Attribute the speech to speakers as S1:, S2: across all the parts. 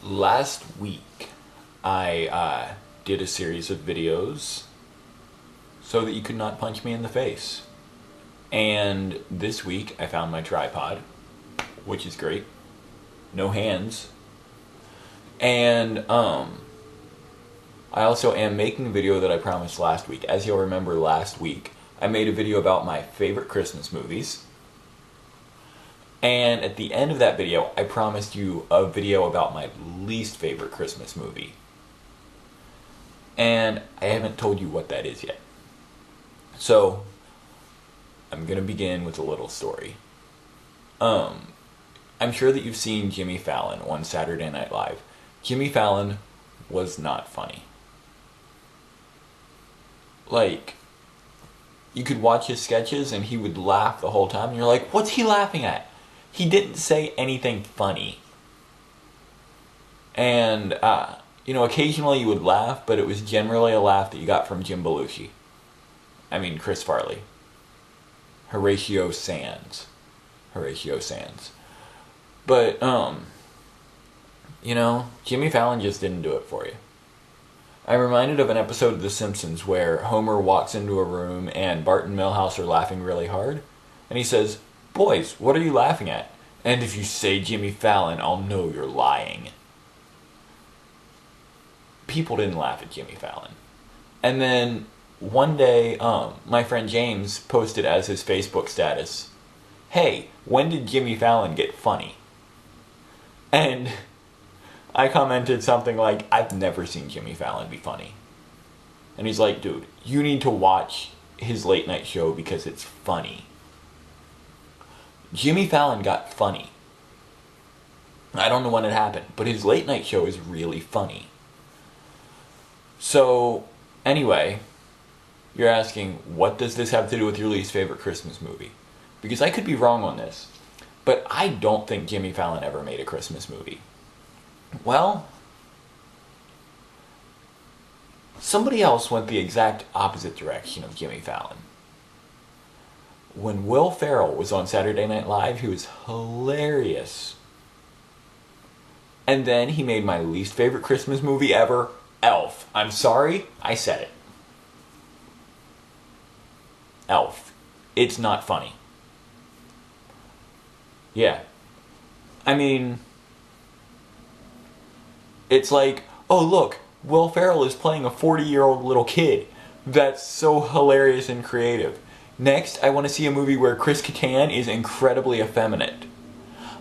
S1: Last week, I did a series of videos so that you could not punch me in the face. And this week, I found my tripod, which is great. No hands. And I also am making a video that I promised last week. As you'll remember, last week, I made a video about my favorite Christmas movies. And at the end of that video, I promised you a video about my least favorite Christmas movie. And I haven't told you what that is yet. So, I'm going to begin with a little story. I'm sure that you've seen Jimmy Fallon on Saturday Night Live. Jimmy Fallon was not funny. Like, you could watch his sketches and he would laugh the whole time. And you're like, what's he laughing at? He didn't say anything funny. And, occasionally you would laugh, but it was generally a laugh that you got from Jim Belushi. I mean, Chris Farley. Horatio Sands. But, Jimmy Fallon just didn't do it for you. I'm reminded of an episode of The Simpsons where Homer walks into a room and Bart and Milhouse are laughing really hard. And he says, "Boys, what are you laughing at? And if you say Jimmy Fallon, I'll know you're lying." People didn't laugh at Jimmy Fallon. And then one day, my friend James posted as his Facebook status, "Hey, when did Jimmy Fallon get funny?" And I commented something like, "I've never seen Jimmy Fallon be funny." And he's like, "Dude, you need to watch his late night show because it's funny." Jimmy Fallon got funny. I don't know when it happened, but his late night show is really funny. So, anyway, you're asking, what does this have to do with your least favorite Christmas movie? Because I could be wrong on this, but I don't think Jimmy Fallon ever made a Christmas movie. Well, somebody else went the exact opposite direction of Jimmy Fallon. When Will Ferrell was on Saturday Night Live, he was hilarious. And then he made my least favorite Christmas movie ever, Elf. I'm sorry, I said it. Elf. It's not funny. Yeah. I mean, it's like, oh look, Will Ferrell is playing a 40-year-old little kid. That's so hilarious and creative. Next, I want to see a movie where Chris Kattan is incredibly effeminate.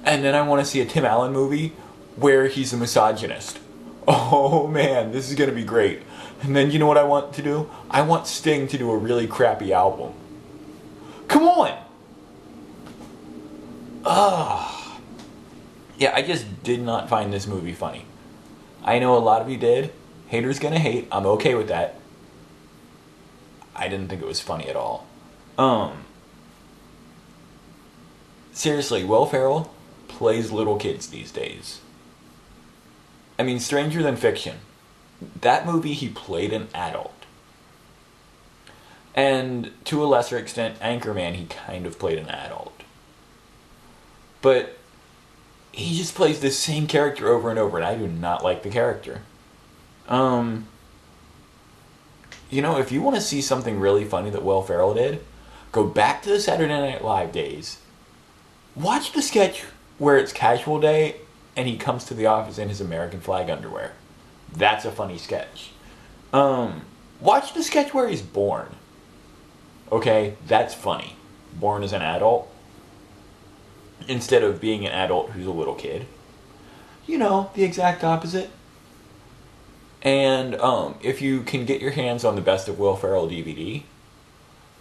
S1: And then I want to see a Tim Allen movie where he's a misogynist. Oh man, this is going to be great. And then you know what I want to do? I want Sting to do a really crappy album. Come on! Yeah, I just did not find this movie funny. I know a lot of you did. Haters gonna hate. I'm okay with that. I didn't think it was funny at all. Seriously, Will Ferrell plays little kids these days. I mean, Stranger Than Fiction. That movie, he played an adult. And to a lesser extent, Anchorman, he kind of played an adult. But he just plays the same character over and over, and I do not like the character. If you want to see something really funny that Will Ferrell did, go back to the Saturday Night Live days. Watch the sketch where it's casual day and he comes to the office in his American flag underwear. That's a funny sketch. Watch the sketch where he's born. Okay, that's funny. Born as an adult instead of being an adult who's a little kid. The exact opposite. And if you can get your hands on the Best of Will Ferrell DVD,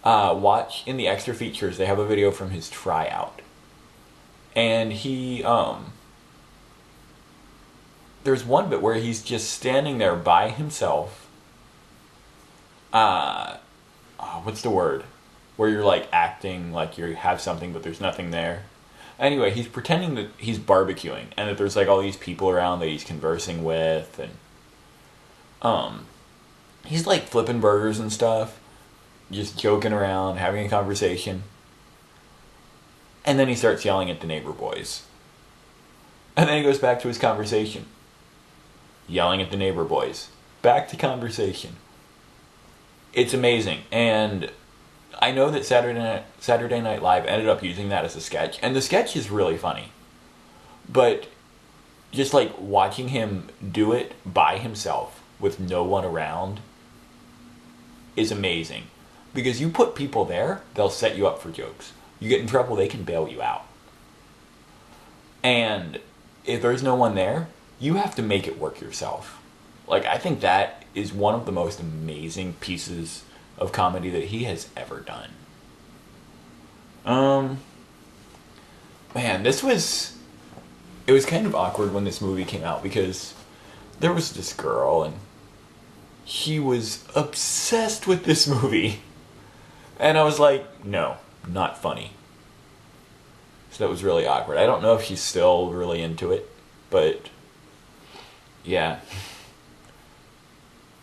S1: watch in the extra features, they have a video from his tryout. And he, there's one bit where he's just standing there by himself. What's the word? Where you're like acting like you have something but there's nothing there. Anyway, he's pretending that he's barbecuing and that there's like all these people around that he's conversing with, and he's like flipping burgers and stuff, just joking around, having a conversation. And then he starts yelling at the neighbor boys. And then he goes back to his conversation. yelling at the neighbor boys. Back to conversation. It's amazing. And I know that Saturday Night Live ended up using that as a sketch. And the sketch is really funny. But just like watching him do it by himself with no one around is amazing. Because you put people there, they'll set you up for jokes. You get in trouble, they can bail you out. And if there's no one there, you have to make it work yourself. Like, I think that is one of the most amazing pieces of comedy that he has ever done. Man, it was kind of awkward when this movie came out because there was this girl and she was obsessed with this movie. And I was like, no, not funny. So that was really awkward. I don't know if she's still really into it, but yeah.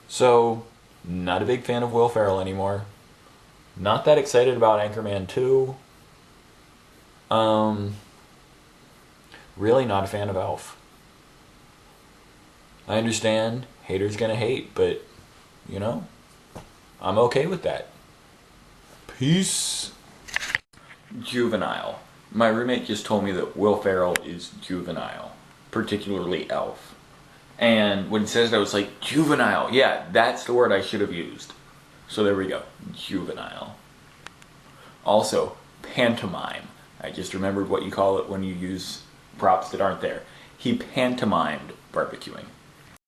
S1: So, not a big fan of Will Ferrell anymore. Not that excited about Anchorman 2. Really not a fan of Elf. I understand haters gonna hate, but you know, I'm okay with that. Peace. Juvenile. My roommate just told me that Will Ferrell is juvenile, particularly Elf. And when he says that, I was like, juvenile. Yeah, that's the word I should have used. So there we go. Juvenile. Also, pantomime. I just remembered what you call it when you use props that aren't there. He pantomimed barbecuing.